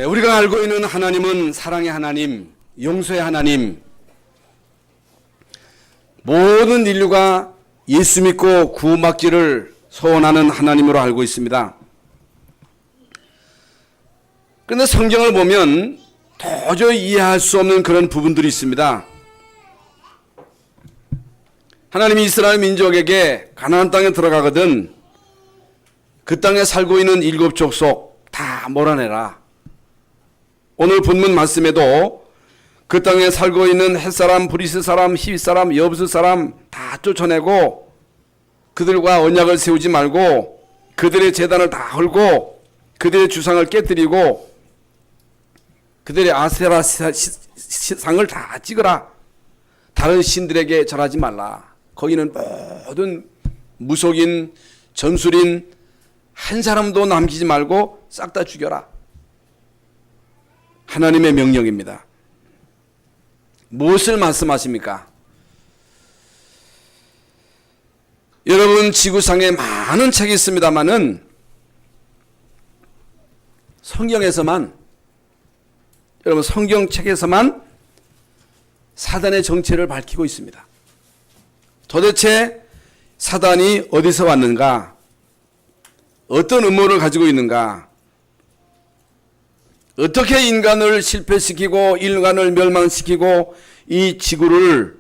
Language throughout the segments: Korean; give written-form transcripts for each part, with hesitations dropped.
우리가 알고 있는 하나님은 사랑의 하나님, 용서의 하나님, 모든 인류가 예수 믿고 구원받기를 소원하는 하나님으로 알고 있습니다. 그런데 성경을 보면 도저히 이해할 수 없는 그런 부분들이 있습니다. 하나님이 이스라엘 민족에게 가나안 땅에 들어가거든 그 땅에 살고 있는 일곱 족속 다 몰아내라. 오늘 본문 말씀에도 그 땅에 살고 있는 헷사람, 브리스 사람, 히윗 사람, 여부스 사람 다 쫓아내고 그들과 언약을 세우지 말고 그들의 제단을 다 헐고 그들의 주상을 깨뜨리고 그들의 아세라 상을 다 찍어라. 다른 신들에게 절하지 말라. 거기는 모든 무속인, 전술인 한 사람도 남기지 말고 싹 다 죽여라. 하나님의 명령입니다. 무엇을 말씀하십니까? 여러분, 지구상에 많은 책이 있습니다만은 여러분 성경책에서만 사단의 정체를 밝히고 있습니다. 도대체 사단이 어디서 왔는가? 어떤 음모를 가지고 있는가? 어떻게 인간을 실패시키고 인간을 멸망시키고 이 지구를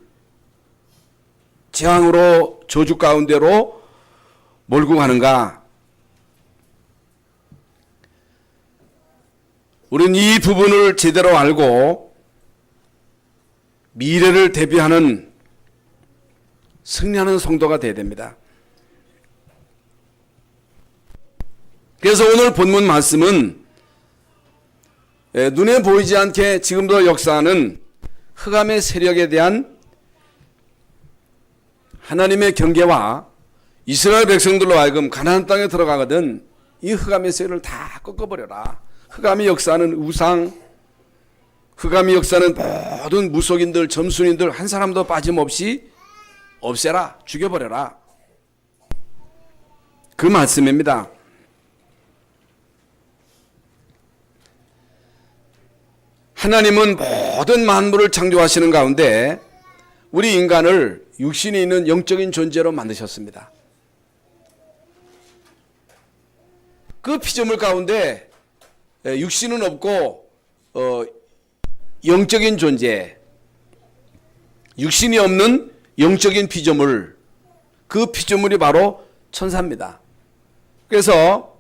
재앙으로 저주 가운데로 몰고 가는가? 우리는 이 부분을 제대로 알고 미래를 대비하는 승리하는 성도가 되어야 됩니다. 그래서 오늘 본문 말씀은 눈에 보이지 않게 지금도 역사하는 흑암의 세력에 대한 하나님의 경계와 이스라엘 백성들로 하여금 가나안 땅에 들어가거든 이 흑암의 세력을 다 꺾어버려라. 흑암이 역사하는 우상, 흑암이 역사하는 모든 무속인들, 점순인들 한 사람도 빠짐없이 없애라, 죽여버려라. 그 말씀입니다. 하나님은 모든 만물을 창조하시는 가운데 우리 인간을 육신이 있는 영적인 존재로 만드셨습니다. 그 피조물 가운데 육신은 없고 영적인 존재, 육신이 없는 영적인 피조물, 그 피조물이 바로 천사입니다. 그래서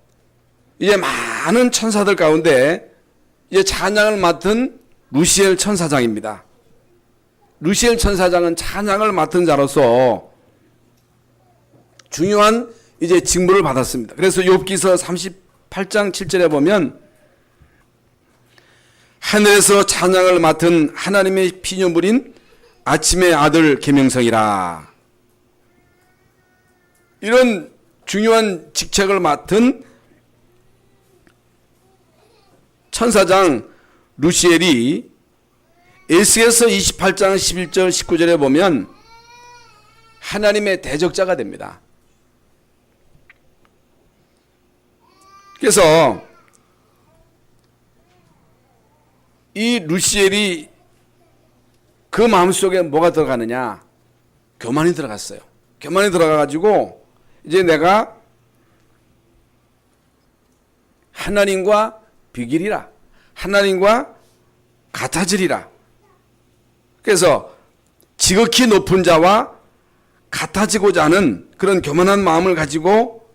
이제 많은 천사들 가운데 이제 찬양을 맡은 루시엘 천사장입니다. 루시엘 천사장은 찬양을 맡은 자로서 중요한 이제 직무를 받았습니다. 그래서 욥기서 38장 7절에 보면 하늘에서 찬양을 맡은 하나님의 피조물인 아침의 아들 계명성이라. 이런 중요한 직책을 맡은 천사장 루시엘이 에스겔서 28장 11절 19절에 보면 하나님의 대적자가 됩니다. 그래서 이 루시엘이 그 마음속에 뭐가 들어가느냐? 교만이 들어갔어요. 교만이 들어가가지고 이제 내가 하나님과 비길이라, 하나님과 같아지리라. 그래서 지극히 높은 자와 같아지고자 하는 그런 교만한 마음을 가지고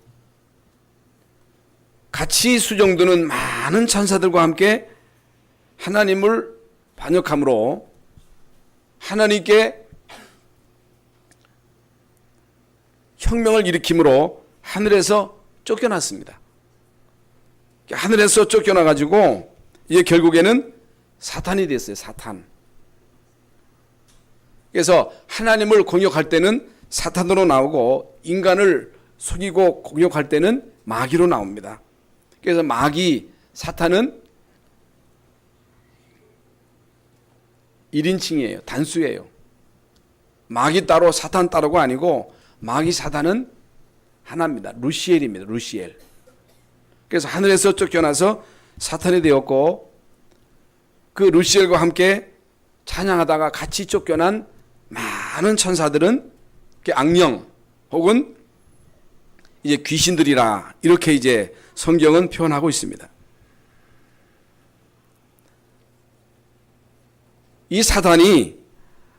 같이 수종드는 많은 천사들과 함께 하나님을 반역함으로 하나님께 혁명을 일으킴으로 하늘에서 쫓겨났습니다. 하늘에서 쫓겨나가지고 이제 결국에는 사탄이 됐어요. 사탄. 그래서 하나님을 공격할 때는 사탄으로 나오고 인간을 속이고 공격할 때는 마귀로 나옵니다. 그래서 마귀, 사탄은 1인칭이에요. 단수예요. 마귀 따로 사탄 따로가 아니고 마귀 사탄은 하나입니다. 루시엘입니다. 루시엘. 그래서 하늘에서 쫓겨나서 사탄이 되었고 그 루시엘과 함께 찬양하다가 같이 쫓겨난 많은 천사들은 악령 혹은 이제 귀신들이라 이렇게 이제 성경은 표현하고 있습니다. 이 사단이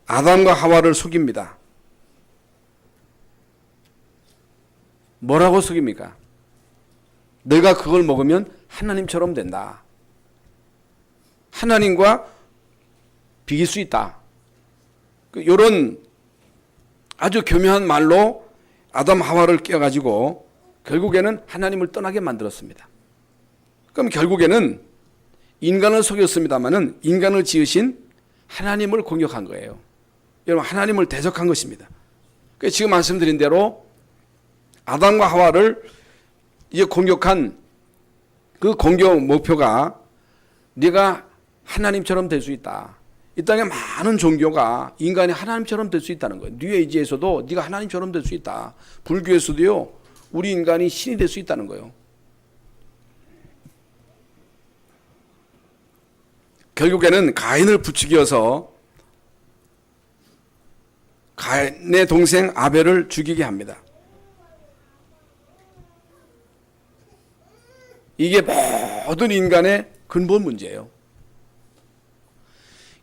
아담과 하와를 속입니다. 뭐라고 속입니까? 너희가 그걸 먹으면 하나님처럼 된다. 하나님과 비길 수 있다. 이런 아주 교묘한 말로 아담 하와를 끼워가지고 결국에는 하나님을 떠나게 만들었습니다. 그럼 결국에는 인간을 속였습니다마는 인간을 지으신 하나님을 공격한 거예요. 여러분, 하나님을 대적한 것입니다. 지금 말씀드린 대로 아담과 하와를 이제 공격한 그 공격 목표가 네가 하나님처럼 될 수 있다. 이 땅에 많은 종교가 인간이 하나님처럼 될 수 있다는 거예요. 뉴에이지에서도 네가 하나님처럼 될 수 있다. 불교에서도요, 우리 인간이 신이 될 수 있다는 거예요. 결국에는 가인을 부추겨서 가인의 동생 아벨을 죽이게 합니다. 이게 모든 인간의 근본 문제예요.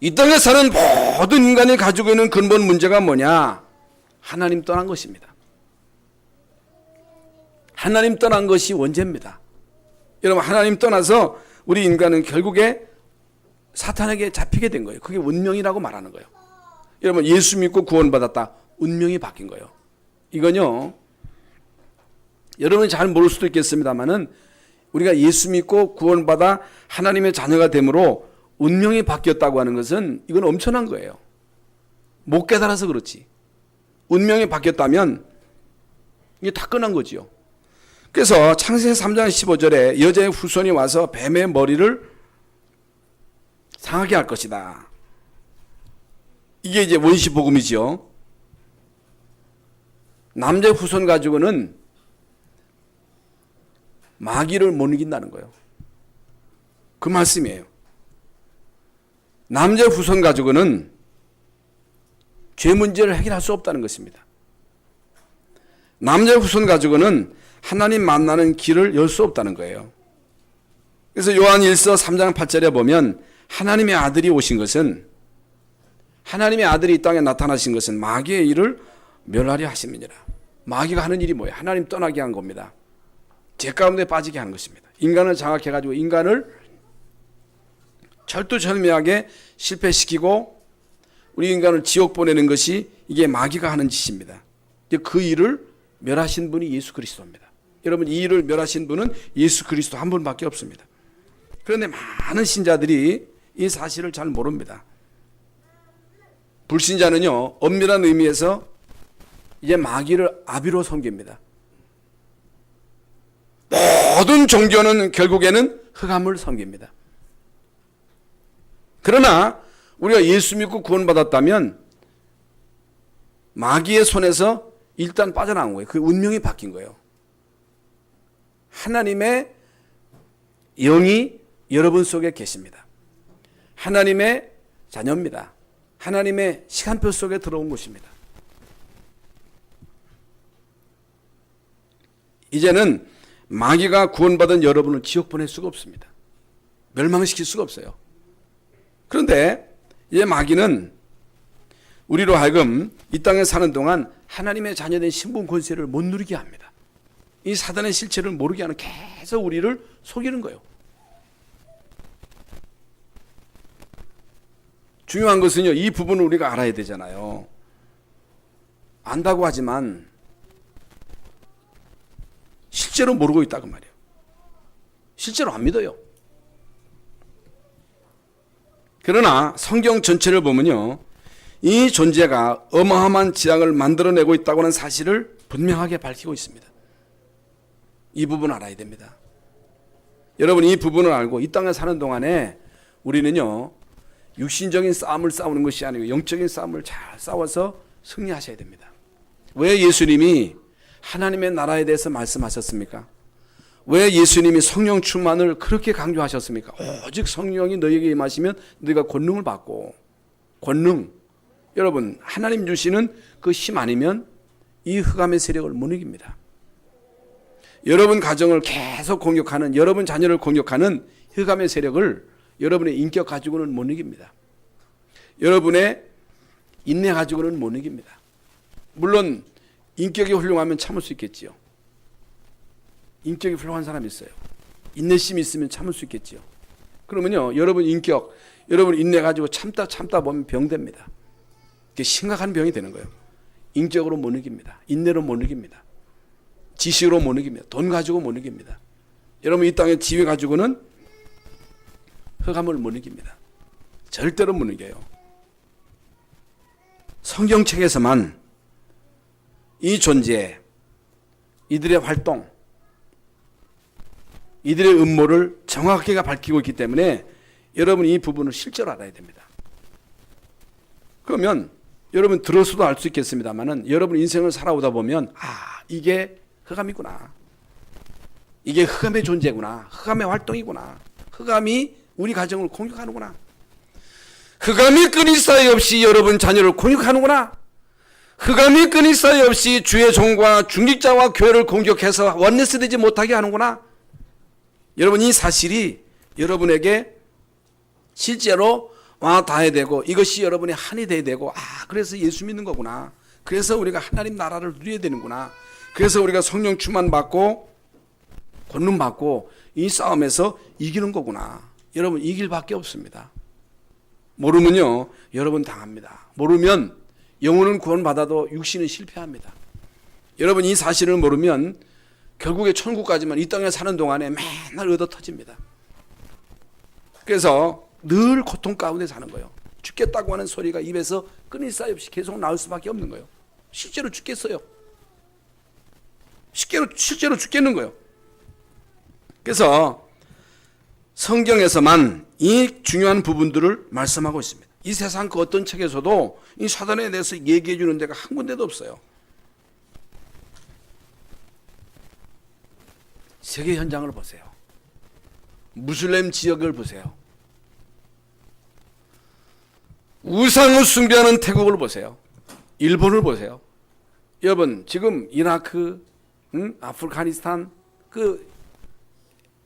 이 땅에 사는 모든 인간이 가지고 있는 근본 문제가 뭐냐? 하나님 떠난 것입니다. 하나님 떠난 것이 원죄입니다. 여러분, 하나님 떠나서 우리 인간은 결국에 사탄에게 잡히게 된 거예요. 그게 운명이라고 말하는 거예요. 여러분, 예수 믿고 구원받았다. 운명이 바뀐 거예요. 이건요, 여러분이 잘 모를 수도 있겠습니다만은 우리가 예수 믿고 구원받아 하나님의 자녀가 되므로 운명이 바뀌었다고 하는 것은 이건 엄청난 거예요. 못 깨달아서 그렇지. 운명이 바뀌었다면 이게 다 끝난 거지요. 그래서 창세기 3장 15절에 여자의 후손이 와서 뱀의 머리를 상하게 할 것이다. 이게 이제 원시 복음이지요. 남자의 후손 가지고는 마귀를 못 이긴다는 거예요. 그 말씀이에요. 남자의 후손 가지고는 죄 문제를 해결할 수 없다는 것입니다. 남자의 후손 가지고는 하나님 만나는 길을 열 수 없다는 거예요. 그래서 요한 1서 3장 8절에 보면 하나님의 아들이 오신 것은, 하나님의 아들이 이 땅에 나타나신 것은 마귀의 일을 멸하려 하심이니라. 마귀가 하는 일이 뭐예요? 하나님 떠나게 한 겁니다. 죄 가운데 빠지게 하는 것입니다. 인간을 장악해가지고 인간을 철두철미하게 실패시키고 우리 인간을 지옥 보내는 것이 이게 마귀가 하는 짓입니다. 그 일을 멸하신 분이 예수 그리스도입니다. 여러분, 이 일을 멸하신 분은 예수 그리스도 한 분밖에 없습니다. 그런데 많은 신자들이 이 사실을 잘 모릅니다. 불신자는요, 엄밀한 의미에서 이제 마귀를 아비로 섬깁니다. 모든 종교는 결국에는 흑암을 섬깁니다. 그러나 우리가 예수 믿고 구원받았다면 마귀의 손에서 일단 빠져나온 거예요. 그 운명이 바뀐 거예요. 하나님의 영이 여러분 속에 계십니다. 하나님의 자녀입니다. 하나님의 시간표 속에 들어온 것입니다. 이제는 마귀가 구원받은 여러분을 지옥 보낼 수가 없습니다. 멸망시킬 수가 없어요. 그런데 이제 마귀는 우리로 하여금 이 땅에 사는 동안 하나님의 자녀된 신분 권세를 못 누리게 합니다. 이 사단의 실체를 모르게 하는, 계속 우리를 속이는 거예요. 중요한 것은요, 이 부분을 우리가 알아야 되잖아요. 안다고 하지만 실제로 모르고 있다고 말이에요. 실제로 안 믿어요. 그러나 성경 전체를 보면요, 이 존재가 어마어마한 지향을 만들어내고 있다고 하는 사실을 분명하게 밝히고 있습니다. 이 부분 알아야 됩니다. 여러분, 이 부분을 알고 이 땅에 사는 동안에 우리는요, 육신적인 싸움을 싸우는 것이 아니고 영적인 싸움을 잘 싸워서 승리하셔야 됩니다. 왜 예수님이 하나님의 나라에 대해서 말씀하셨습니까? 왜 예수님이 성령 충만을 그렇게 강조하셨습니까? 오직 성령이 너희에게 임하시면 너희가 권능을 받고, 권능. 여러분, 하나님 주시는 그 힘 아니면 이 흑암의 세력을 못 이깁니다. 여러분 가정을 계속 공격하는, 여러분 자녀를 공격하는 흑암의 세력을 여러분의 인격 가지고는 못 이깁니다. 여러분의 인내 가지고는 못 이깁니다. 물론 인격이 훌륭하면 참을 수 있겠지요. 인격이 훌륭한 사람이 있어요. 인내심이 있으면 참을 수 있겠지요. 그러면요, 여러분 인격, 여러분 인내 가지고 참다 보면 병됩니다. 그게 심각한 병이 되는 거예요. 인격으로 못 이깁니다. 인내로 못 이깁니다. 지식으로 못 이깁니다. 돈 가지고 못 이깁니다. 여러분 이 땅의 지위 가지고는 흑암을 못 이깁니다. 절대로 못 이겨요. 성경책에서만 이 존재, 이들의 활동, 이들의 음모를 정확하게 밝히고 있기 때문에 여러분 이 부분을 실제로 알아야 됩니다. 그러면 여러분 들어서도 알 수 있겠습니다만은 여러분 인생을 살아오다 보면 이게 흑암이구나. 이게 흑암의 존재구나. 흑암의 활동이구나. 흑암이 우리 가정을 공격하는구나. 흑암이 끊임사이 없이 여러분 자녀를 공격하는구나. 흑암이 끊임사이 없이 주의 종과 중직자와 교회를 공격해서 원네스 되지 못하게 하는구나. 여러분 이 사실이 여러분에게 실제로 와 닿아야 되고 이것이 여러분의 한이 돼야 되고 그래서 예수 믿는 거구나. 그래서 우리가 하나님 나라를 누려야 되는구나. 그래서 우리가 성령 충만 받고 권능 받고 이 싸움에서 이기는 거구나. 여러분 이길 밖에 없습니다. 모르면요 여러분 당합니다. 모르면 영혼은 구원받아도 육신은 실패합니다. 여러분 이 사실을 모르면 결국에 천국까지만 이 땅에 사는 동안에 맨날 얻어 터집니다. 그래서 늘 고통 가운데 사는 거예요. 죽겠다고 하는 소리가 입에서 끊임사이 없이 계속 나올 수밖에 없는 거예요. 실제로 죽겠어요. 실제로 죽겠는 거예요. 그래서 성경에서만 이 중요한 부분들을 말씀하고 있습니다. 이 세상 그 어떤 책에서도 이 사단에 대해서 얘기해 주는 데가 한 군데도 없어요. 세계 현장을 보세요. 무슬림 지역을 보세요. 우상을 숭배하는 태국을 보세요. 일본을 보세요. 여러분 지금 이라크, 아프가니스탄,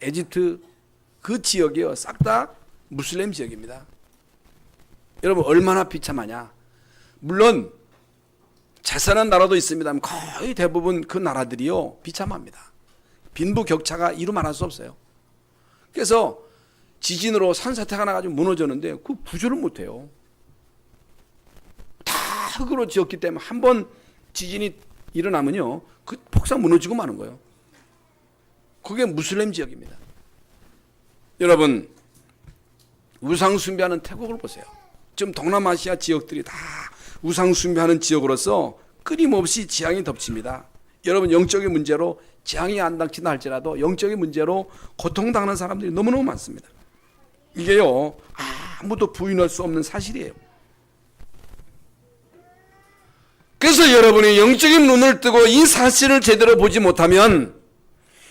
에집트 그 지역이요 싹 다 무슬림 지역입니다. 여러분 얼마나 비참하냐. 물론 자살한 나라도 있습니다만 거의 대부분 그 나라들이요 비참합니다. 빈부격차가 이루 말할 수 없어요. 그래서 지진으로 산사태가 나가지고 무너졌는데 그 구조를 못해요. 다 흙으로 지었기 때문에 한 번 지진이 일어나면요 그 폭삭 무너지고 마는 거예요. 그게 무슬림 지역입니다. 여러분 우상 숭배하는 태국을 보세요. 지금 동남아시아 지역들이 다 우상 숭배하는 지역으로서 끊임없이 재앙이 덮칩니다. 여러분 영적인 문제로 재앙이 안 닥친다 할지라도 영적인 문제로 고통당하는 사람들이 너무너무 많습니다. 이게요 아무도 부인할 수 없는 사실이에요. 그래서 여러분이 영적인 눈을 뜨고 이 사실을 제대로 보지 못하면,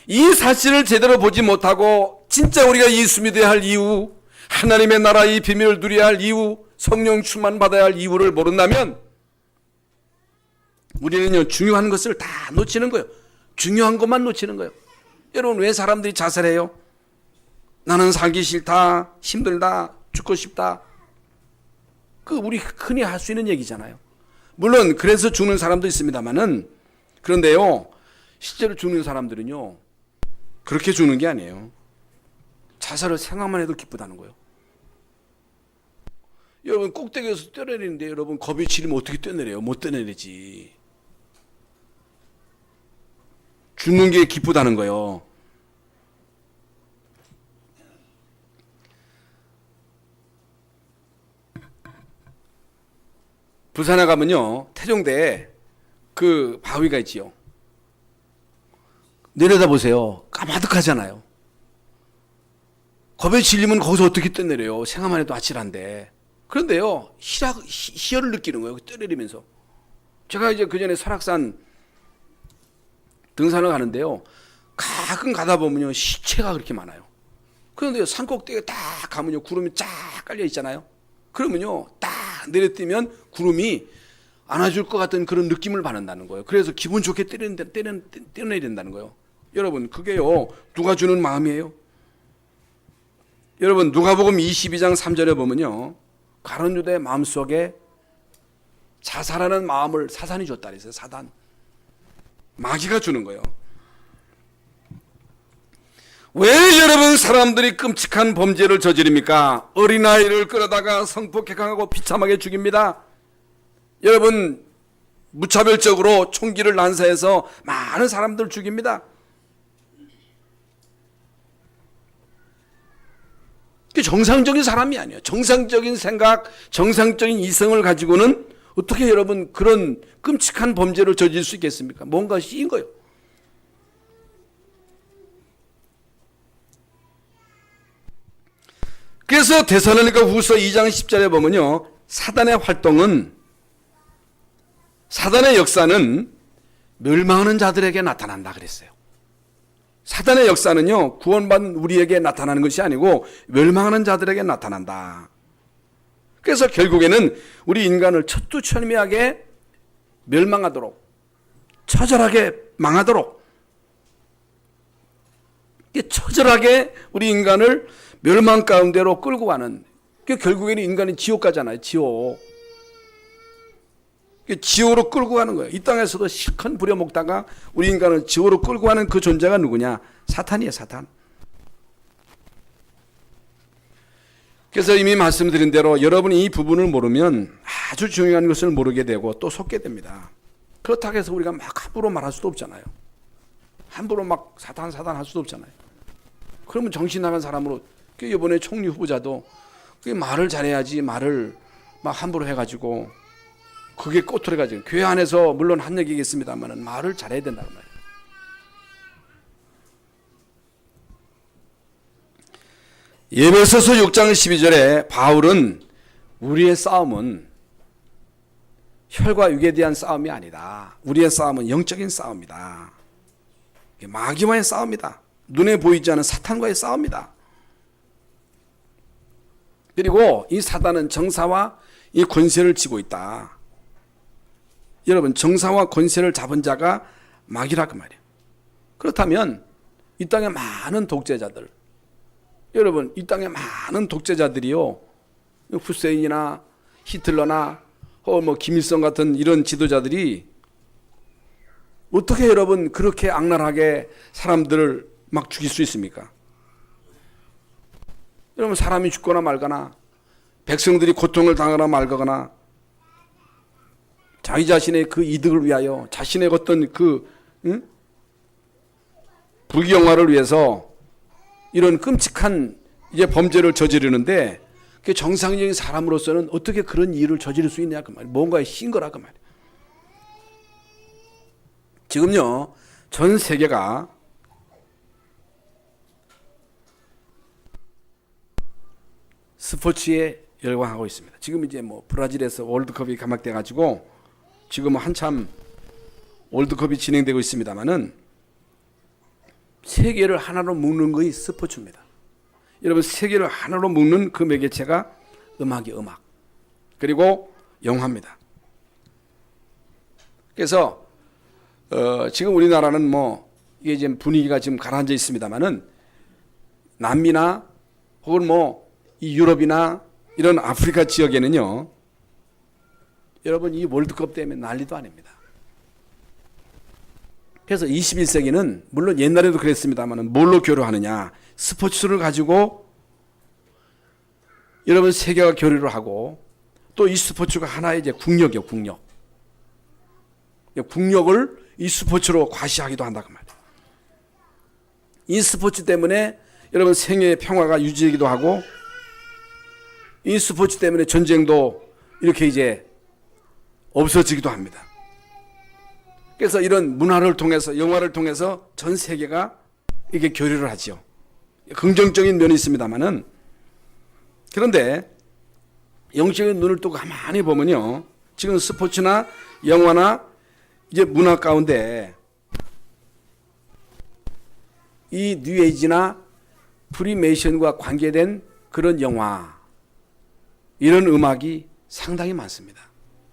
이 사실을 제대로 보지 못하고 진짜 우리가 예수 믿어야 할 이유, 하나님의 나라의 비밀을 누려야 할 이유, 성령 충만 받아야 할 이유를 모른다면 우리는요 중요한 것을 다 놓치는 거예요. 중요한 것만 놓치는 거예요. 여러분 왜 사람들이 자살해요? 나는 살기 싫다, 힘들다, 죽고 싶다. 그 우리 흔히 할 수 있는 얘기잖아요. 물론 그래서 죽는 사람도 있습니다만은, 그런데요 실제로 죽는 사람들은요 그렇게 죽는 게 아니에요. 자살을 생각만 해도 기쁘다는 거예요. 여러분 꼭대기에서 뛰어내리는데 여러분 겁이 지리면 어떻게 뛰어내려요? 못 뛰어내리지. 죽는 게 기쁘다는 거예요. 부산에 가면요 태종대에 그 바위가 있지요. 내려다보세요. 까마득하잖아요. 겁에 질리면 거기서 어떻게 뛰어내려요? 생각만 해도 아찔한데. 그런데요 희열을 느끼는 거예요. 뛰어내리면서. 제가 이제 그전에 설악산 등산을 가는데요 가끔 가다 보면요 시체가 그렇게 많아요. 그런데 산꼭대기에 딱 가면요 구름이 쫙 깔려 있잖아요. 그러면요 딱 내려뛰면 구름이 안아줄 것 같은 그런 느낌을 받는다는 거예요. 그래서 기분 좋게 뛰어내야 된다는 거예요. 여러분 그게요 누가 주는 마음이에요? 여러분 누가복음 22장 3절에 보면요 가룟 유다의 마음속에 자살하는 마음을 사탄이 줬다 그랬어요. 사단 마귀가 주는 거예요. 왜 여러분 사람들이 끔찍한 범죄를 저지릅니까? 어린아이를 끌어다가 성폭행하고 비참하게 죽입니다. 여러분 무차별적으로 총기를 난사해서 많은 사람들 죽입니다. 정상적인 사람이 아니에요. 정상적인 생각, 정상적인 이성을 가지고는 어떻게 여러분 그런 끔찍한 범죄를 저질 수 있겠습니까? 뭔가 씌인 거예요. 그래서 데살로니가 후서 2장 10절에 보면요 사단의 활동은 사단의 역사는 멸망하는 자들에게 나타난다 그랬어요. 사단의 역사는요 구원받은 우리에게 나타나는 것이 아니고 멸망하는 자들에게 나타난다. 그래서 결국에는 우리 인간을 천두천미하게 멸망하도록 처절하게 망하도록 처절하게 우리 인간을 멸망 가운데로 끌고 가는 결국에는 인간이 지옥 가잖아요. 지옥으로 끌고 가는 거예요. 이 땅에서도 실컷 부려먹다가 우리 인간을 지옥으로 끌고 가는 그 존재가 누구냐? 사탄이에요. 사탄. 그래서 이미 말씀드린 대로 여러분이 이 부분을 모르면 아주 중요한 것을 모르게 되고 또 속게 됩니다. 그렇다고 해서 우리가 막 함부로 말할 수도 없잖아요. 함부로 막 사탄 할 수도 없잖아요. 그러면 정신 나간 사람으로 이번에 총리 후보자도 말을 잘해야지 말을 막 함부로 해가지고 그게 꼬투리가지고 교회 안에서 물론 한 얘기겠습니다만 말을 잘해야 된다는 말이에요. 에베소서 6장 12절에 바울은 우리의 싸움은 혈과 육에 대한 싸움이 아니다. 우리의 싸움은 영적인 싸움이다. 마귀와의 싸움이다. 눈에 보이지 않는 사탄과의 싸움이다. 그리고 이 사단은 정사와 이 권세를 쥐고 있다. 여러분 정사와 권세를 잡은 자가 마귀라 그 말이에요. 그렇다면 이 땅에 많은 독재자들 여러분 이 땅에 많은 독재자들이요 후세인이나 히틀러나 뭐 김일성 같은 이런 지도자들이 어떻게 여러분 그렇게 악랄하게 사람들을 막 죽일 수 있습니까? 여러분 사람이 죽거나 말거나 백성들이 고통을 당하거나 말거나 자기 자신의 그 이득을 위하여 자신의 어떤 그 부귀영화를 위해서 이런 끔찍한 이제 범죄를 저지르는데 그 정상적인 사람으로서는 어떻게 그런 일을 저지를 수 있냐 그 말이에요. 뭔가에 씌인 거라 그 말이에요. 지금요 전 세계가 스포츠에 열광하고 있습니다. 지금 이제 뭐 브라질에서 월드컵이 개막돼 가지고 지금 한참 월드컵이 진행되고 있습니다만은 세계를 하나로 묶는 것이 스포츠입니다. 여러분 세계를 하나로 묶는 그 매개체가 음악이 음악 그리고 영화입니다. 그래서 지금 우리나라는 뭐 이게 지금 분위기가 지금 가라앉아 있습니다만은 남미나 혹은 뭐 이 유럽이나 이런 아프리카 지역에는요 여러분 이 월드컵 때문에 난리도 아닙니다. 그래서 21세기는 물론 옛날에도 그랬습니다만 뭘로 교류하느냐 스포츠를 가지고 여러분 세계가 교류를 하고 또 이 스포츠가 하나의 이제 국력이요 국력 국력을 이 스포츠로 과시하기도 한다 그 말이에요. 이 스포츠 때문에 여러분 생애의 평화가 유지되기도 하고 이 스포츠 때문에 전쟁도 이렇게 이제 없어지기도 합니다. 그래서 이런 문화를 통해서 영화를 통해서 전 세계가 이게 교류를 하죠. 긍정적인 면이 있습니다만은 그런데 영적인 눈을 또 가만히 보면요 지금 스포츠나 영화나 이제 문화 가운데 이 뉴에이지나 프리메이션과 관계된 그런 영화, 이런 음악이 상당히 많습니다.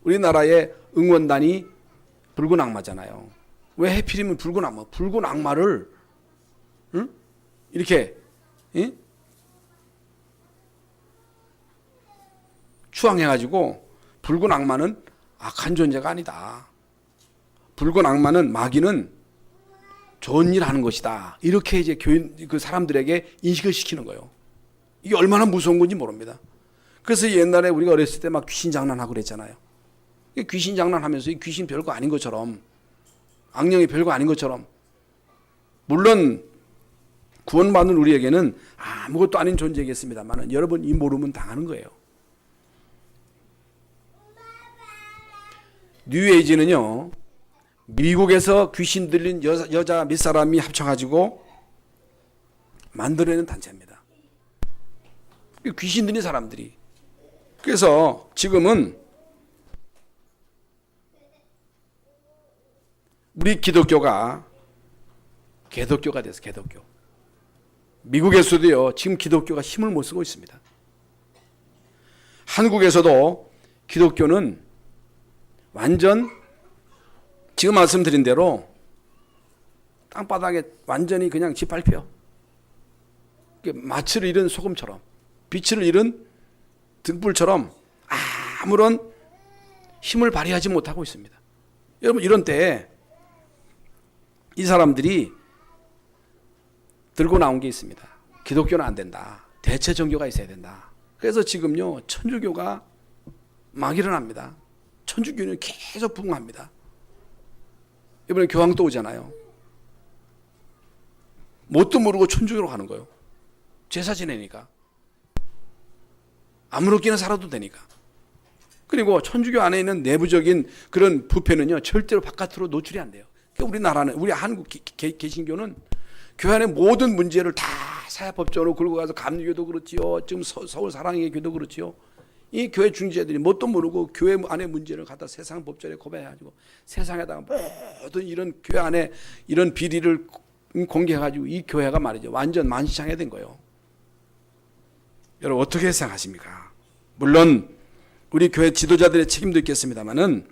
우리나라의 응원단이 붉은 악마잖아요. 왜 해필이면 붉은 악마? 붉은 악마를 이렇게 추앙해가지고 붉은 악마는 악한 존재가 아니다. 붉은 악마는 마귀는 좋은 일 하는 것이다. 이렇게 이제 그 사람들에게 인식을 시키는 거예요. 이게 얼마나 무서운 건지 모릅니다. 그래서 옛날에 우리가 어렸을 때 막 귀신 장난하고 그랬잖아요. 귀신 장난하면서 이 귀신 별거 아닌 것처럼, 악령이 별거 아닌 것처럼, 물론 구원받는 우리에게는 아무것도 아닌 존재겠습니다만 여러분 이 모르면 당하는 거예요. 뉴에이지는요, 미국에서 귀신 들린 여자 몇 사람이 합쳐가지고 만들어내는 단체입니다. 귀신 들린 사람들이. 그래서 지금은 우리 기독교가 개독교가 돼서 개독교. 미국에서도요, 지금 기독교가 힘을 못 쓰고 있습니다. 한국에서도 기독교는 완전 지금 말씀드린 대로 땅바닥에 완전히 그냥 짓밟혀. 마취를 잃은 소금처럼, 빛을 잃은 등불처럼 아무런 힘을 발휘하지 못하고 있습니다. 여러분, 이런 때에 이 사람들이 들고 나온 게 있습니다. 기독교는 안 된다. 대체 종교가 있어야 된다. 그래서 지금요, 천주교가 막 일어납니다. 천주교는 계속 부흥합니다. 이번에 교황도 오잖아요. 뭣도 모르고 천주교로 가는 거예요. 제사 지내니까. 아무렇게나 살아도 되니까. 그리고 천주교 안에 있는 내부적인 그런 부패는요, 절대로 바깥으로 노출이 안 돼요. 그러니까 우리나라는, 우리 한국 개신교는 교회 안의 모든 문제를 다 사회법적으로 끌고 가서 감리교도 그렇지요. 지금 서울 사랑의 교도 그렇지요. 이 교회 중재들이 뭣도 모르고 교회 안의 문제를 갖다 세상 법전에 고발해가지고 세상에다가 모든 이런 교회 안에 이런 비리를 공개해가지고 이 교회가 말이죠, 완전 만시창이 된 거예요. 여러분 어떻게 생각하십니까? 물론 우리 교회 지도자들의 책임도 있겠습니다만은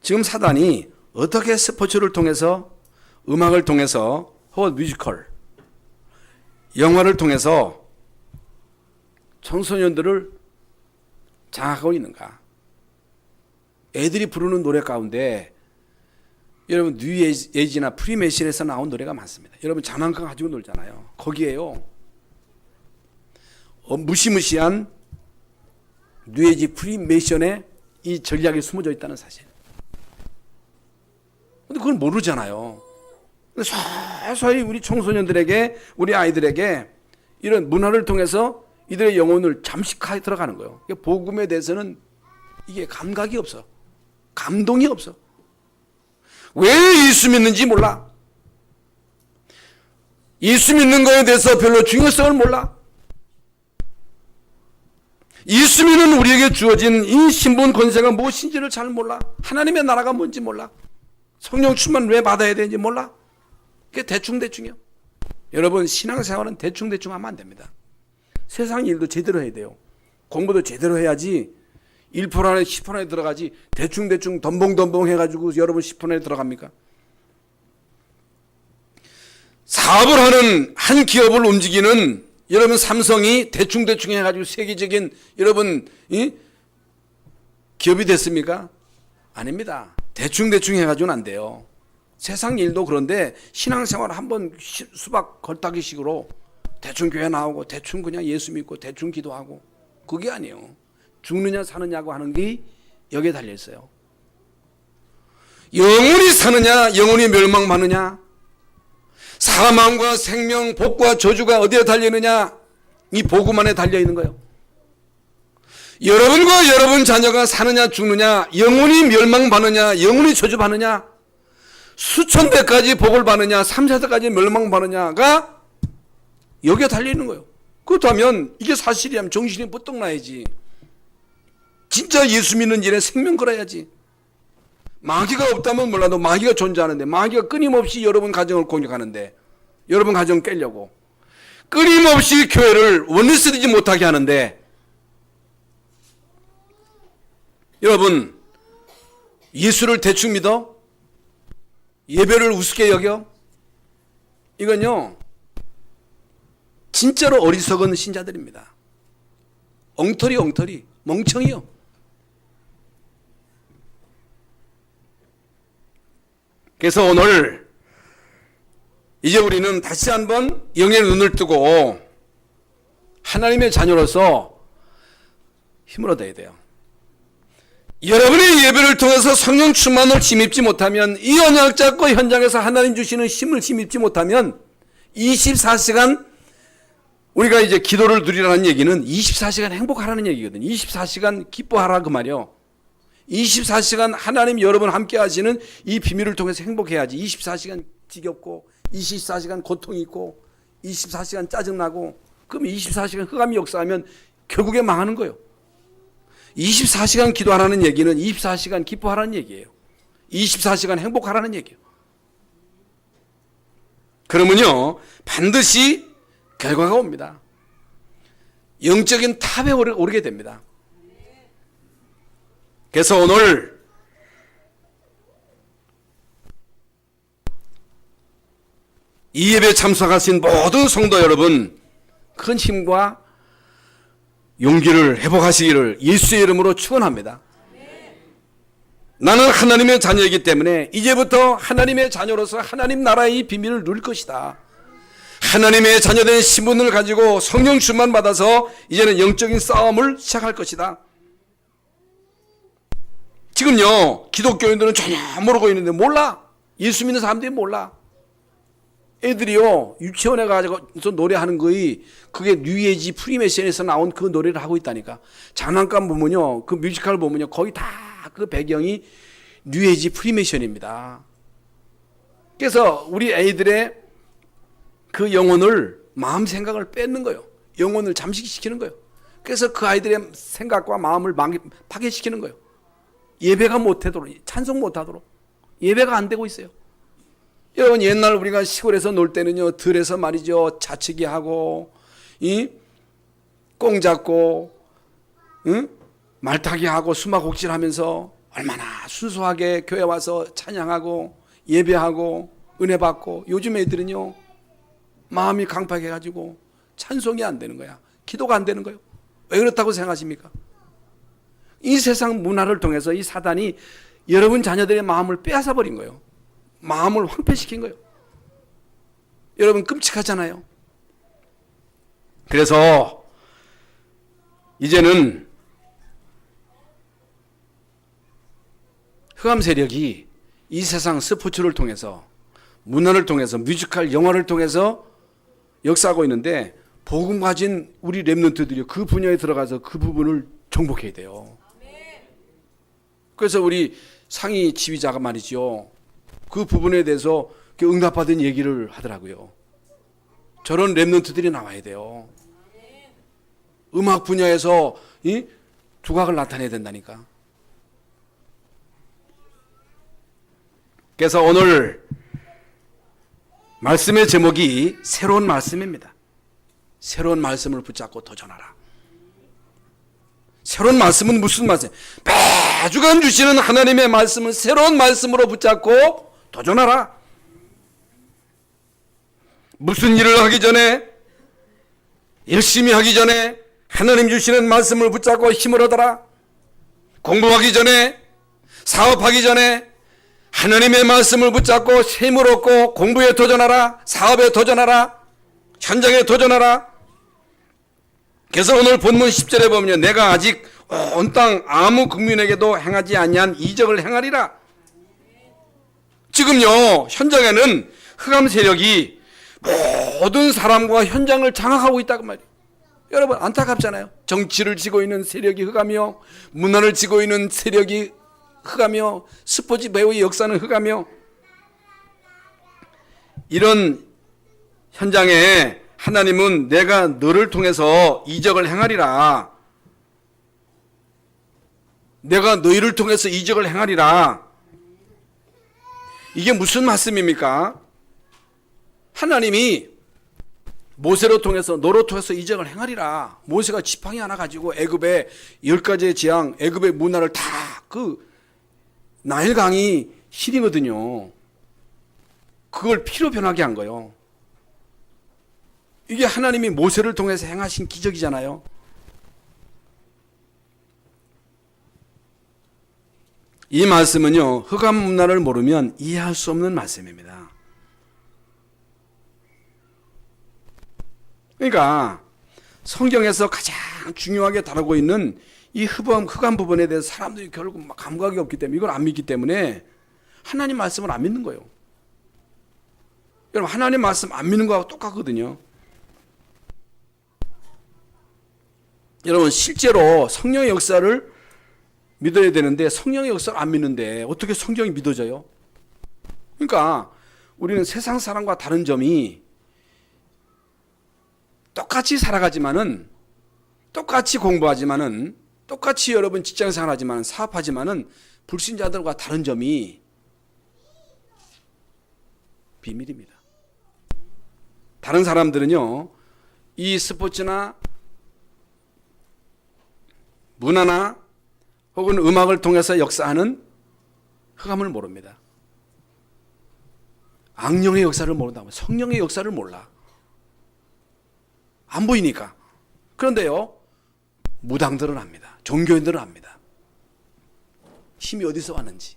지금 사단이 어떻게 스포츠를 통해서, 음악을 통해서, 혹은 뮤지컬, 영화를 통해서 청소년들을 장악하고 있는가? 애들이 부르는 노래 가운데 여러분 뉴에이지나 프리메이션에서 나온 노래가 많습니다. 여러분 장난감 가지고 놀잖아요. 거기에요, 무시무시한 뉴에이지 프리메이션의 이 전략이 숨어져 있다는 사실. 근데 그걸 모르잖아요. 근데 서서히 우리 청소년들에게, 우리 아이들에게 이런 문화를 통해서 이들의 영혼을 잠식하게 들어가는 거예요. 복음에 대해서는 이게 감각이 없어. 감동이 없어. 왜 예수 믿는지 몰라. 예수 믿는 거에 대해서 별로 중요성을 몰라. 예수 믿는 우리에게 주어진 이 신분 권세가 무엇인지를 잘 몰라. 하나님의 나라가 뭔지 몰라. 성령 충만 왜 받아야 되는지 몰라. 그게 대충대충이요. 여러분 신앙생활은 대충대충 하면 안 됩니다. 세상 일도 제대로 해야 돼요. 공부도 제대로 해야지 1% 안에 10% 안에 들어가지 대충대충 덤벙덤벙 해가지고 여러분 10% 안에 들어갑니까? 사업을 하는 한 기업을 움직이는 여러분 삼성이 대충대충 해가지고 세계적인 여러분 기업이 됐습니까? 아닙니다. 대충대충 해가지고는 안 돼요. 세상 일도 그런데 신앙생활 한번 수박 걸타기식으로 대충 교회 나오고 대충 그냥 예수 믿고 대충 기도하고 그게 아니에요. 죽느냐 사느냐고 하는 게 여기에 달려 있어요. 영원히 사느냐 영원히 멸망하느냐, 사망과 생명, 복과 저주가 어디에 달려 있느냐, 이 복음 안에 달려 있는 거예요. 여러분과 여러분 자녀가 사느냐 죽느냐, 영원히 멸망받느냐 영원히 저주받느냐, 수천 대까지 복을 받느냐 3세대까지 멸망받느냐가 여기에 달려있는 거예요. 그렇다면 이게 사실이라면 정신이 부쩍 나야지. 진짜 예수 믿는 일에 생명 걸어야지. 마귀가 없다면 몰라도 마귀가 존재하는데, 마귀가 끊임없이 여러분 가정을 공격하는데, 여러분 가정 깨려고 끊임없이 교회를 원리스되지 못하게 하는데, 여러분 예수를 대충 믿어? 예배를 우습게 여겨? 이건요 진짜로 어리석은 신자들입니다. 엉터리 멍청이요. 그래서 오늘 이제 우리는 다시 한번 영의 눈을 뜨고 하나님의 자녀로서 힘을 얻어야 돼요. 여러분의 예배를 통해서 성령 충만을 힘입지 못하면, 이 언약 잡고 현장에서 하나님 주시는 힘을 힘입지 못하면 24시간 우리가 이제 기도를 누리라는 얘기는 24시간 행복하라는 얘기거든요. 24시간 기뻐하라 그 말이요. 24시간 하나님 여러분 함께 하시는 이 비밀을 통해서 행복해야지. 24시간 지겹고 24시간 고통이 있고 24시간 짜증나고 그럼 24시간 흑암이 역사하면 결국에 망하는 거예요. 24시간 기도하라는 얘기는 24시간 기뻐하라는 얘기예요. 24시간 행복하라는 얘기예요. 그러면요 반드시 결과가 옵니다. 영적인 탑에 오르게 됩니다. 그래서 오늘 이 예배에 참석하신 모든 성도 여러분, 큰 힘과 용기를 회복하시기를 예수의 이름으로 축원합니다. 나는 하나님의 자녀이기 때문에 이제부터 하나님의 자녀로서 하나님 나라의 비밀을 누릴 것이다. 하나님의 자녀된 신분을 가지고 성령 충만 받아서 이제는 영적인 싸움을 시작할 것이다. 지금요 기독교인들은 전혀 모르고 있는데, 몰라. 예수 믿는 사람들이 몰라. 애들이요 유치원에 가서 노래하는 거이 그게 뉴에이지 프리메션에서 나온 그 노래를 하고 있다니까. 장난감 보면요 그 뮤지컬 보면요 거의 다 그 배경이 뉴에이지 프리메션입니다. 그래서 우리 애들의 그 영혼을, 마음 생각을 뺏는 거예요. 영혼을 잠식시키는 거예요. 그래서 그 아이들의 생각과 마음을 파괴시키는 거예요. 예배가 못하도록, 찬송 못하도록 예배가 안 되고 있어요. 여러분 옛날 우리가 시골에서 놀 때는요 들에서 말이죠 자치기 하고 꽁 잡고 말타기 하고 수마곡질 하면서 얼마나 순수하게 교회 와서 찬양하고 예배하고 은혜 받고, 요즘 애들은요 마음이 강팍해가지고 찬송이 안 되는 거야. 기도가 안 되는 거예요. 왜 그렇다고 생각하십니까? 이 세상 문화를 통해서 이 사단이 여러분 자녀들의 마음을 빼앗아 버린 거예요. 마음을 황폐시킨 거예요. 여러분 끔찍하잖아요. 그래서 이제는 흑암 세력이 이 세상 스포츠를 통해서, 문화를 통해서, 뮤지컬 영화를 통해서 역사하고 있는데, 복음 가진 우리 렘넌트들이 그 분야에 들어가서 그 부분을 정복해야 돼요. 그래서 우리 상위 지휘자가 말이죠 그 부분에 대해서 응답받은 얘기를 하더라고요. 저런 렘넌트들이 나와야 돼요. 음악 분야에서 이 두각을 나타내야 된다니까. 그래서 오늘 말씀의 제목이 새로운 말씀입니다. 새로운 말씀을 붙잡고 도전하라. 새로운 말씀은 무슨 말씀? 매주간 주시는 하나님의 말씀은 새로운 말씀으로 붙잡고 도전하라. 무슨 일을 하기 전에, 열심히 하기 전에 하나님 주시는 말씀을 붙잡고 힘을 얻어라. 공부하기 전에, 사업하기 전에 하나님의 말씀을 붙잡고 힘을 얻고 공부에 도전하라. 사업에 도전하라. 현장에 도전하라. 그래서 오늘 본문 10절에 보면 내가 아직 온 땅 아무 국민에게도 행하지 아니한 이적을 행하리라. 지금요 현장에는 흑암 세력이 모든 사람과 현장을 장악하고 있다고 말이에요. 여러분 안타깝잖아요. 정치를 쥐고 있는 세력이 흑암이요, 문화를 쥐고 있는 세력이 흑암이요, 스포츠 배우의 역사는 흑암이요. 이런 현장에 하나님은 내가 너를 통해서 이적을 행하리라. 내가 너희를 통해서 이적을 행하리라. 이게 무슨 말씀입니까? 하나님이 모세로 통해서 너로 통해서 이적을 행하리라. 모세가 지팡이 하나 가지고 애굽의 10가지의 재앙, 애굽의 문화를 다 그 나일강이 실이거든요. 그걸 피로 변하게 한 거예요. 이게 하나님이 모세를 통해서 행하신 기적이잖아요. 이 말씀은요, 흑암 문화를 모르면 이해할 수 없는 말씀입니다. 그러니까 성경에서 가장 중요하게 다루고 있는 이 흑암 부분에 대해서 사람들이 결국 막 감각이 없기 때문에, 이걸 안 믿기 때문에 하나님 말씀을 안 믿는 거예요. 여러분, 하나님 말씀 안 믿는 거하고 똑같거든요. 여러분, 실제로 성령의 역사를 믿어야 되는데 성령의 역사를 안 믿는데 어떻게 성경이 믿어져요? 그러니까 우리는 세상 사람과 다른 점이 똑같이 살아가지만은, 똑같이 공부하지만은, 똑같이 여러분 직장 생활하지만은, 사업하지만은 불신자들과 다른 점이 비밀입니다. 다른 사람들은요, 이 스포츠나 문화나 혹은 음악을 통해서 역사하는 흑암을 모릅니다. 악령의 역사를 모른다면 성령의 역사를 몰라. 안 보이니까. 그런데요, 무당들은 압니다. 종교인들은 압니다. 힘이 어디서 왔는지.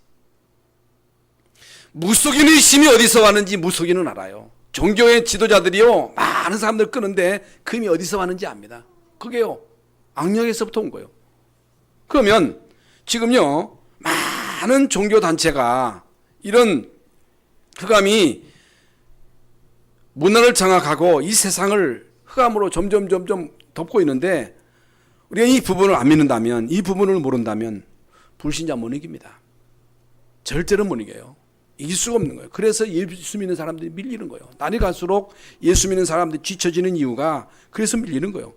무속인의 힘이 어디서 왔는지 무속인은 알아요. 종교의 지도자들이요, 많은 사람들 끄는데 그 힘이 어디서 왔는지 압니다. 그게요, 악령에서부터 온 거예요. 그러면 지금요, 많은 종교단체가 이런 흑암이 문화를 장악하고 이 세상을 흑암으로 점점 덮고 있는데, 우리가 이 부분을 안 믿는다면, 이 부분을 모른다면 불신자 못 이깁니다. 절대로 못 이겨요. 이길 수가 없는 거예요. 그래서 예수 믿는 사람들이 밀리는 거예요. 날이 갈수록 예수 믿는 사람들이 뒤처지는 이유가 그래서 밀리는 거예요.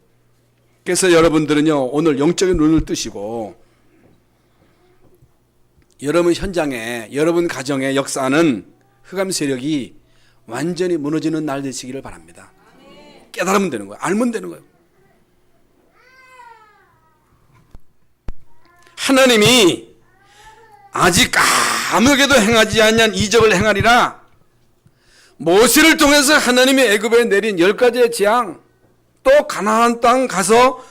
그래서 여러분들은요, 오늘 영적인 눈을 뜨시고 여러분 현장에, 여러분 가정에 역사하는 흑암 세력이 완전히 무너지는 날 되시기를 바랍니다. 깨달으면 되는 거예요. 알면 되는 거예요. 하나님이 아직 아무에게도 행하지 아니한 이적을 행하리라. 모세를 통해서 하나님이 애굽에 내린 10가지의 재앙, 또 가나안 땅 가서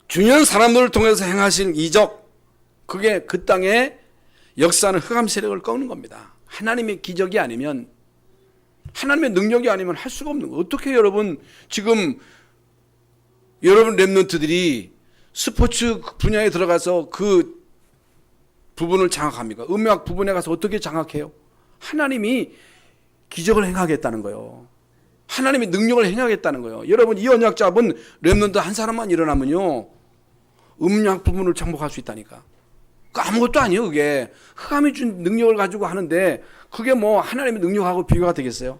중요한 사람들을 통해서 행하신 이적, 그게 그 땅에 역사하는 흑암 세력을 꺾는 겁니다. 하나님의 기적이 아니면, 하나님의 능력이 아니면 할 수가 없는 거예요. 어떻게 여러분, 지금 여러분 랩런트들이 스포츠 분야에 들어가서 그 부분을 장악합니까? 음악 부분에 가서 어떻게 장악해요? 하나님이 기적을 행하겠다는 거예요. 하나님이 능력을 행하겠다는 거예요. 여러분, 이 언약 잡은 랩런트 한 사람만 일어나면요, 음악 부분을 정복할 수 있다니까. 그 아무것도 아니에요. 그게 흑암이 준 능력을 가지고 하는데 그게 뭐 하나님의 능력하고 비교가 되겠어요?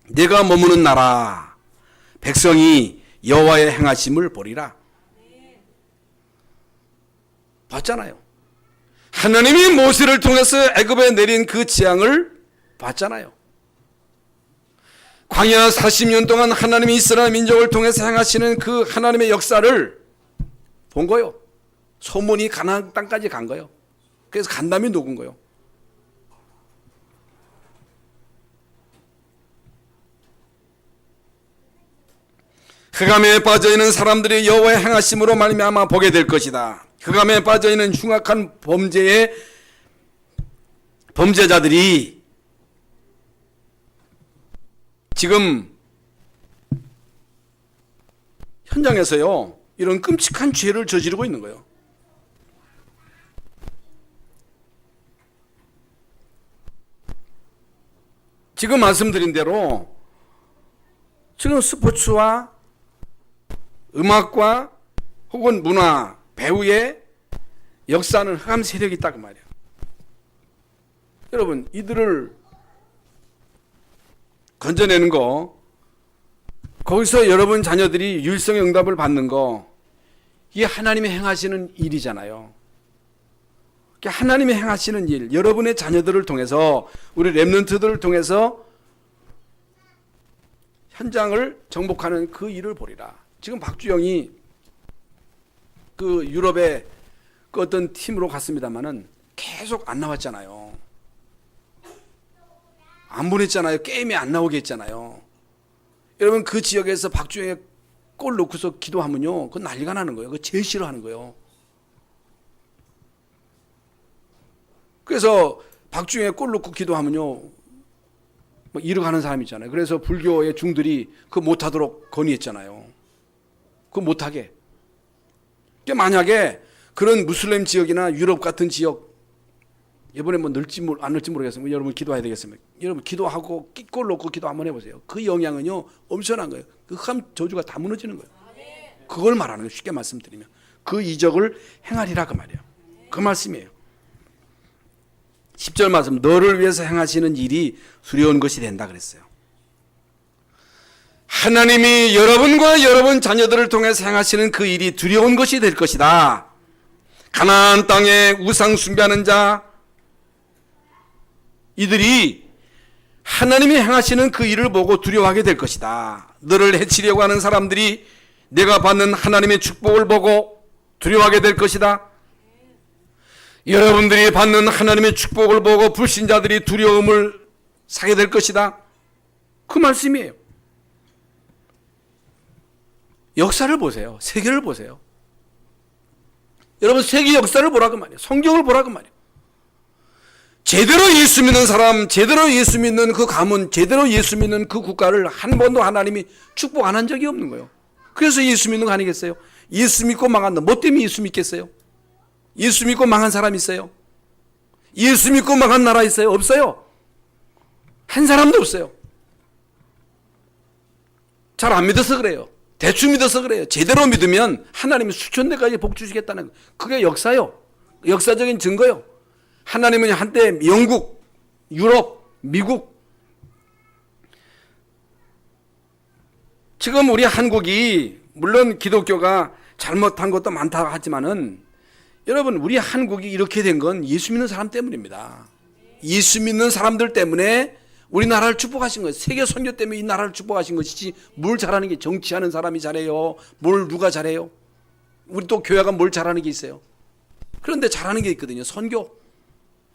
내가 머무는 나라 백성이 여호와의 행하심을 보리라. 봤잖아요. 하나님이 모세를 통해서 애굽에 내린 그 재앙을 봤잖아요. 광야 40년 동안 하나님이 이스라엘 민족을 통해서 행하시는 그 하나님의 역사를 본 거예요. 소문이 가나안 땅까지 간 거예요. 그래서 간담이 녹은 거예요. 흑암에 빠져있는 사람들이 여호와의 행하심으로 말미암아 보게 될 것이다. 흑암에 빠져있는 흉악한 범죄자들이 지금 현장에서요, 이런 끔찍한 죄를 저지르고 있는 거예요. 지금 말씀드린 대로 지금 스포츠와 음악과 혹은 문화, 배우의 역사는 흑암 세력이 있다고 말이에요. 여러분, 이들을 건져내는 거, 거기서 여러분 자녀들이 유일성의 응답을 받는 거, 이게 하나님이 행하시는 일이잖아요. 하나님이 행하시는 일, 여러분의 자녀들을 통해서, 우리 렘넌트들을 통해서 현장을 정복하는 그 일을 보리라. 지금 박주영이 그 유럽의 그 어떤 팀으로 갔습니다마는 계속 안 나왔잖아요. 안 보냈잖아요. 게임에 안 나오게 했잖아요. 여러분, 그 지역에서 박주영의 골 넣고서 기도하면요, 그건 난리가 나는 거예요. 그거 제일 싫어하는 거예요. 그래서 박주영의 골 넣고 기도하면요, 뭐 이러가는 사람 있잖아요. 그래서 불교의 중들이 그거 못하도록 건의했잖아요. 그거 못하게. 그러니까 만약에 그런 무슬림 지역이나 유럽 같은 지역, 이번에 뭐 넣을지 안 넣을지 모르겠습니다. 여러분 기도해야 되겠습니다. 여러분 기도하고 골 넣고 기도 한번 해보세요. 그 영향은요 엄청난 거예요. 그 흑암 저주가 다 무너지는 거예요. 그걸 말하는 거예요. 쉽게 말씀드리면 그 이적을 행하리라 그 말이에요. 그 말씀이에요. 10절 말씀, 너를 위해서 행하시는 일이 두려운 것이 된다 그랬어요. 하나님이 여러분과 여러분 자녀들을 통해서 행하시는 그 일이 두려운 것이 될 것이다. 가나안 땅에 우상 숭배하는 자, 이들이 하나님이 행하시는 그 일을 보고 두려워하게 될 것이다. 너를 해치려고 하는 사람들이 내가 받는 하나님의 축복을 보고 두려워하게 될 것이다. 여러분들이 받는 하나님의 축복을 보고 불신자들이 두려움을 사게 될 것이다. 그 말씀이에요. 역사를 보세요. 세계를 보세요. 여러분, 세계 역사를 보라고 말이에요. 성경을 보라고 말이에요. 제대로 예수 믿는 사람, 제대로 예수 믿는 그 가문, 제대로 예수 믿는 그 국가를 한 번도 하나님이 축복 안 한 적이 없는 거예요. 그래서 예수 믿는 거 아니겠어요? 예수 믿고 망한다. 뭐 때문에 예수 믿겠어요? 예수 믿고 망한 사람 있어요? 예수 믿고 망한 나라 있어요? 없어요. 한 사람도 없어요. 잘 안 믿어서 그래요. 대충 믿어서 그래요. 제대로 믿으면 하나님이 수천 대까지 복 주시겠다는 거예요. 그게 역사요. 역사적인 증거요. 하나님은 한때 영국, 유럽, 미국, 지금 우리 한국이 물론 기독교가 잘못한 것도 많다 하지만은 여러분, 우리 한국이 이렇게 된 건 예수 믿는 사람 때문입니다. 예수 믿는 사람들 때문에 우리나라를 축복하신 거예요. 세계 선교 때문에 이 나라를 축복하신 것이지 뭘 잘하는 게 정치하는 사람이 잘해요. 뭘 누가 잘해요? 우리 또 교회가 뭘 잘하는 게 있어요. 그런데 잘하는 게 있거든요. 선교.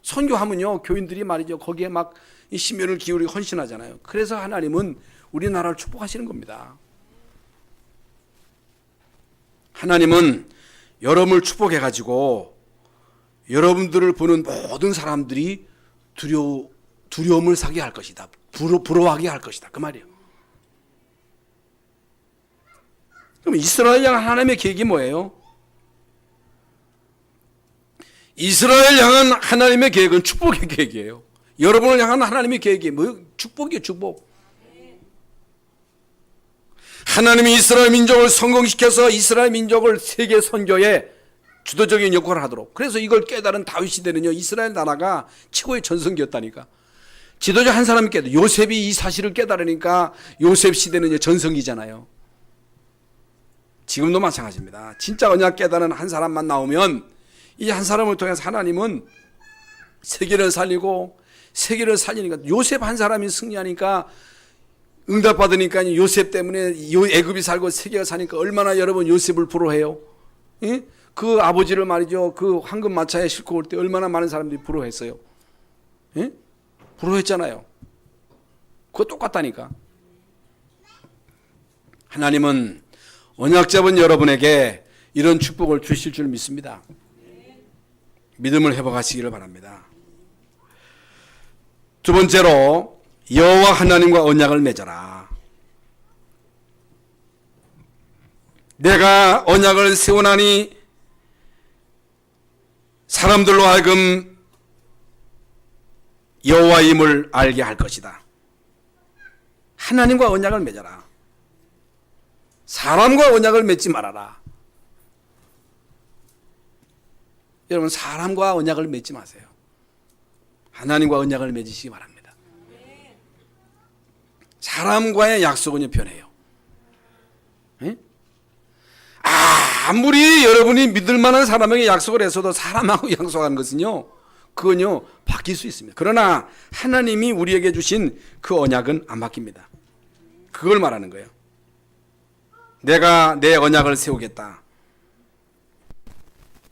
선교하면요 교인들이 말이죠 거기에 막 심혈을 기울이고 헌신하잖아요. 그래서 하나님은 우리나라를 축복하시는 겁니다. 하나님은 여러분을 축복해가지고 여러분들을 보는 모든 사람들이 두려움을 사게 할 것이다. 부러워하게 할 것이다. 그 말이에요. 그럼 이스라엘 향한 하나님의 계획이 뭐예요? 이스라엘 향한 하나님의 계획은 축복의 계획이에요. 여러분을 향한 하나님의 계획이 뭐예요? 축복이에요. 축복. 하나님이 이스라엘 민족을 성공시켜서 이스라엘 민족을 세계 선교에 주도적인 역할을 하도록. 그래서 이걸 깨달은 다윗 시대는요 이스라엘 나라가 최고의 전성기였다니까. 지도자 한 사람이 깨달아. 요셉이 이 사실을 깨달으니까 요셉 시대는 전성기잖아요. 지금도 마찬가지입니다. 진짜 언약 깨달은 한 사람만 나오면 이 한 사람을 통해서 하나님은 세계를 살리고 세계를 살리니까 요셉 한 사람이 승리하니까 응답받으니까 요셉 때문에 애굽이 살고 세계가 사니까 얼마나 여러분 요셉을 부러워해요. 예? 그 아버지를 말이죠 그 황금 마차에 싣고 올 때 얼마나 많은 사람들이 부러워했어요. 예? 부러워했잖아요. 그거 똑같다니까. 하나님은 언약 잡은 여러분에게 이런 축복을 주실 줄 믿습니다. 믿음을 회복하시기를 바랍니다. 두 번째로 여호와 하나님과 언약을 맺어라. 내가 언약을 세우나니 사람들로 하여금 여호와임을 알게 할 것이다. 하나님과 언약을 맺어라. 사람과 언약을 맺지 말아라. 여러분, 사람과 언약을 맺지 마세요. 하나님과 언약을 맺으시기 바랍니다. 사람과의 약속은 변해요. 아무리 여러분이 여러분이 믿을 만한 사람에게 약속을 했어도 사람하고 약속하는 것은요, 그건요 바뀔 수 있습니다. 그러나 하나님이 우리에게 주신 그 언약은 안 바뀝니다. 그걸 말하는 거예요. 내가 내 언약을 세우겠다.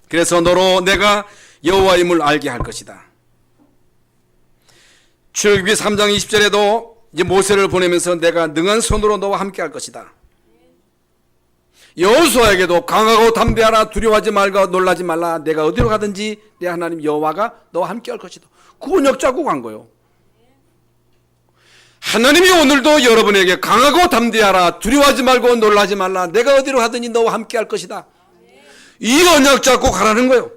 그래서 너로 내가 여호와임을 알게 할 것이다. 출애굽기 3장 20절에도 이제 모세를 보내면서 내가 능한 손으로 너와 함께 할 것이다. 여호수아에게도 강하고 담대하라, 두려워하지 말고 놀라지 말라, 내가 어디로 가든지 내 하나님 여호와가 너와 함께 할 것이다. 그 언약 잡고 간 거예요. 하나님이 오늘도 여러분에게 강하고 담대하라, 두려워하지 말고 놀라지 말라, 내가 어디로 가든지 너와 함께 할 것이다. 이 언약 잡고 가라는 거예요.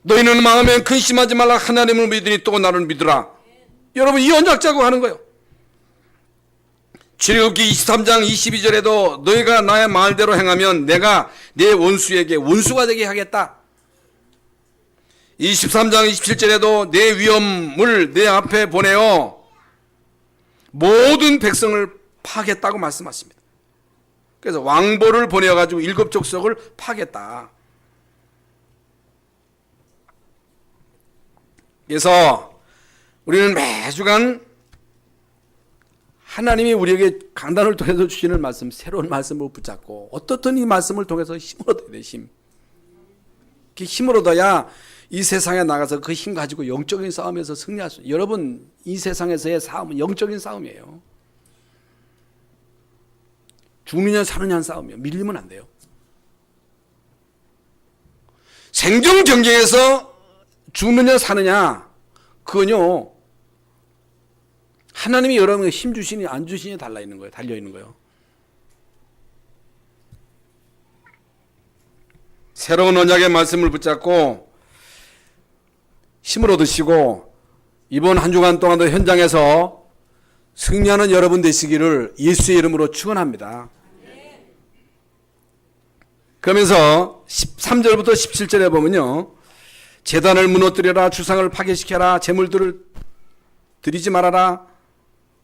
너희는 마음에 근심하지 말라, 하나님을 믿으니 또 나를 믿으라. 여러분, 이 언약 잡고 하는 거예요. 출애굽기 23장 22절에도 너희가 나의 말대로 행하면 내가 내 원수에게 원수가 되게 하겠다. 23장 27절에도 내 위엄을 내 앞에 보내어 모든 백성을 파겠다고 말씀하십니다. 그래서 왕보를 보내어가지고 7 족속을 파겠다. 그래서 우리는 매주간 하나님이 우리에게 강단을 통해서 주시는 말씀, 새로운 말씀을 붙잡고 어떻든 이 말씀을 통해서 힘을 얻어야 돼. 힘을 얻어야 이 세상에 나가서 그 힘 가지고 영적인 싸움에서 승리할 수 있어요. 여러분, 이 세상에서의 싸움은 영적인 싸움이에요. 죽느냐 사느냐 싸움이에요. 밀리면 안 돼요. 생존 경쟁에서 죽느냐 사느냐, 그건요 하나님이 여러분에게 힘 주시니 안 주시니 달려 있는 거예요. 새로운 언약의 말씀을 붙잡고 힘을 얻으시고 이번 한 주간 동안도 현장에서 승리하는 여러분 되시기를 예수의 이름으로 축원합니다. 그러면서 13절부터 17절에 보면요, 제단을 무너뜨려라, 주상을 파괴시켜라, 재물들을 드리지 말아라,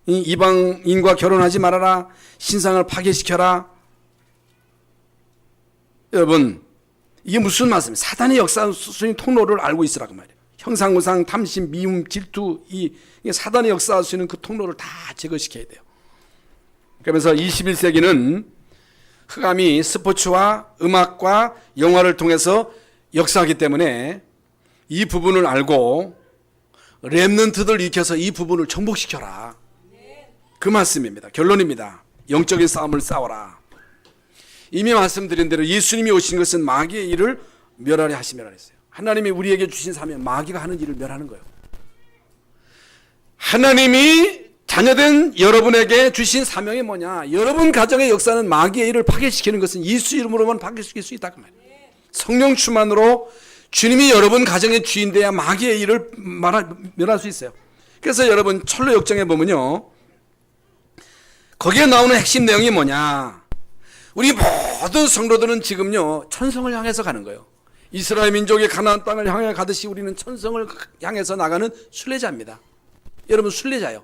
이방인과 결혼하지 말아라, 신상을 파괴시켜라. 여러분, 이게 무슨 말씀이에요? 사단의 역사하는 통로를 알고 있으라 그 말이에요. 형상우상, 탐심, 미움, 질투, 이 사단의 역사할 수 있는 그 통로를 다 제거시켜야 돼요. 그러면서 21세기는 흑암이 스포츠와 음악과 영화를 통해서 역사하기 때문에 이 부분을 알고 렘넌트들 일으켜서 이 부분을 정복시켜라. 그 말씀입니다. 결론입니다. 영적인 싸움을 싸워라. 이미 말씀드린 대로 예수님이 오신 것은 마귀의 일을 멸하려 하시며 했어요. 하나님이 우리에게 주신 사명, 마귀가 하는 일을 멸하는 거예요. 하나님이 자녀된 여러분에게 주신 사명이 뭐냐? 여러분 가정의 역사는 마귀의 일을 파괴시키는 것은 예수 이름으로만 파괴시킬 수 있다 그 말이에요. 성령 충만으로 주님이 여러분 가정의 주인 돼야 마귀의 일을 멸할 수 있어요. 그래서 여러분 철로 역정에 보면요, 거기에 나오는 핵심 내용이 뭐냐? 우리 모든 성도들은 지금요 천성을 향해서 가는 거예요. 이스라엘 민족이 가나안 땅을 향해 가듯이 우리는 천성을 향해서 나가는 순례자입니다. 여러분 순례자요.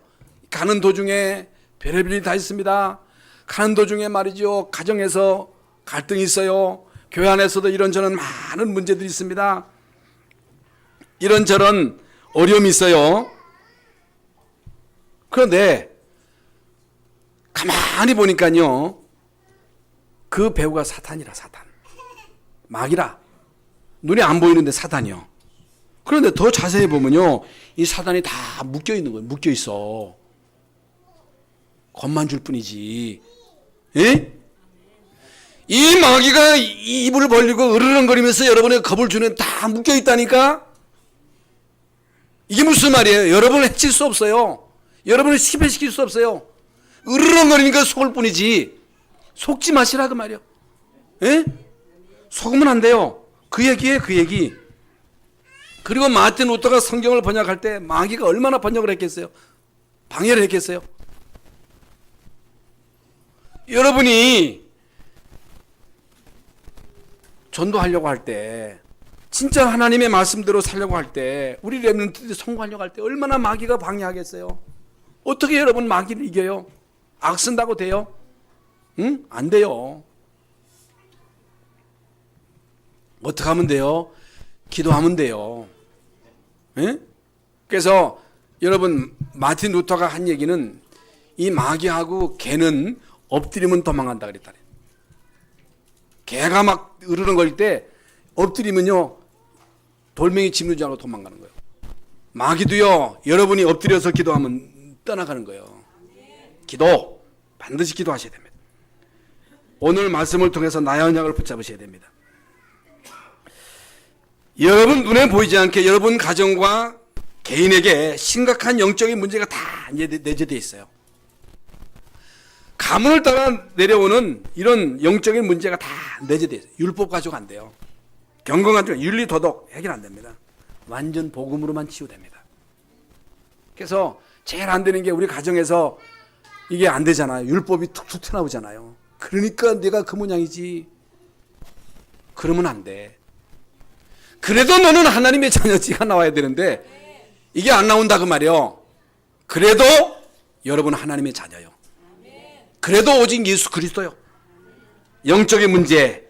가는 도중에 별의별 일이 다 있습니다. 가는 도중에 말이죠, 가정에서 갈등이 있어요. 교회 안에서도 이런저런 많은 문제들이 있습니다. 이런저런 어려움이 있어요. 그런데 가만히 보니까요, 그 배우가 사탄이라. 사탄, 마귀라. 눈에 안 보이는데 사탄이요. 그런데 더 자세히 보면요, 이 사탄이 다 묶여 있는 거예요. 묶여 있어. 겁만 줄 뿐이지. 예? 이 마귀가 입을 벌리고 으르렁거리면서 여러분의 겁을 주는, 다 묶여 있다니까. 이게 무슨 말이에요? 여러분을 해칠 수 없어요. 여러분을 실패시킬 수 없어요. 으르렁거리니까 속을 뿐이지. 속지 마시라 그 말이에요. 예? 속으면 안 돼요. 그 얘기예요, 그 얘기. 그리고 마틴 루터가 성경을 번역할 때 마귀가 얼마나 번역을 했겠어요? 방해를 했겠어요? 여러분이 전도하려고 할 때, 진짜 하나님의 말씀대로 살려고 할 때, 우리 렘넌트들이 성공하려고 할 때 얼마나 마귀가 방해하겠어요? 어떻게 여러분 마귀를 이겨요? 악 쓴다고 돼요? 응? 안 돼요. 어떻게 하면 돼요? 기도하면 돼요. 예? 그래서 여러분 마틴 루터가 한 얘기는 이 마귀하고 개는 엎드리면 도망간다 그랬다. 개가 막 으르렁 거릴 때 엎드리면요 돌멩이 짚는 줄 알고 도망가는 거예요. 마귀도요 여러분이 엎드려서 기도하면 떠나가는 거예요. 기도 반드시 기도하셔야 됩니다. 오늘 말씀을 통해서 나의 언약을 붙잡으셔야 됩니다. 여러분 눈에 보이지 않게 여러분 가정과 개인에게 심각한 영적인 문제가 다 내재되어 있어요. 가문을 따라 내려오는 이런 영적인 문제가 다 내재되어 있어요. 율법 가지고 안 돼요. 경건 가지고 윤리 도덕 해결 안 됩니다. 완전 복음으로만 치유됩니다. 그래서 제일 안 되는 게 우리 가정에서 이게 안 되잖아요. 율법이 툭툭 튀어나오잖아요. 그러니까 내가 그 모양이지. 그러면 안 돼. 그래도 너는 하나님의 자녀지가 나와야 되는데 이게 안 나온다 그 말이요. 그래도 여러분 하나님의 자녀요. 그래도 오직 예수 그리스도요. 영적인 문제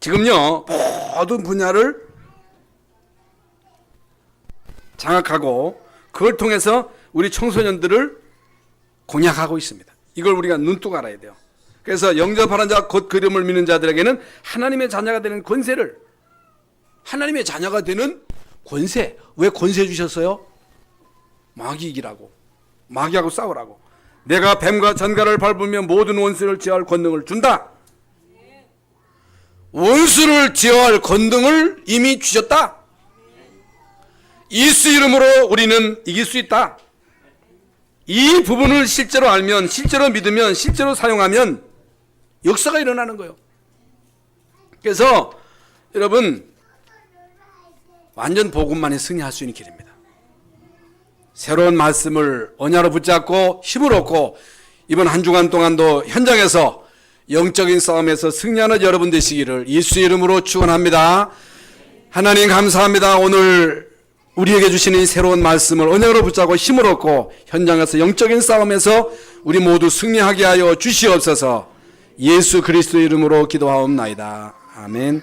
지금요 모든 분야를 장악하고 그걸 통해서 우리 청소년들을 공략하고 있습니다. 이걸 우리가 눈뜨고 알아야 돼요. 그래서 영접하는 자 곧 그름을 믿는 자들에게는 하나님의 자녀가 되는 권세를, 하나님의 자녀가 되는 권세. 왜 권세 주셨어요? 마귀 이기라고, 마귀하고 싸우라고. 내가 뱀과 전갈을 밟으며 모든 원수를 제어할 권능을 준다. 원수를 제어할 권능을 이미 주셨다. 예수 이름으로 우리는 이길 수 있다. 이 부분을 실제로 알면, 실제로 믿으면, 실제로 사용하면 역사가 일어나는 거예요. 그래서 여러분 완전 복음만이 승리할 수 있는 길입니다. 새로운 말씀을 언야로 붙잡고 힘을 얻고 이번 한 주간 동안도 현장에서 영적인 싸움에서 승리하는 여러분 되시기를 예수 이름으로 축원합니다. 하나님 감사합니다. 오늘 우리에게 주시는 이 새로운 말씀을 언약으로 붙잡고 힘을 얻고 현장에서 영적인 싸움에서 우리 모두 승리하게 하여 주시옵소서. 예수 그리스도 이름으로 기도하옵나이다. 아멘.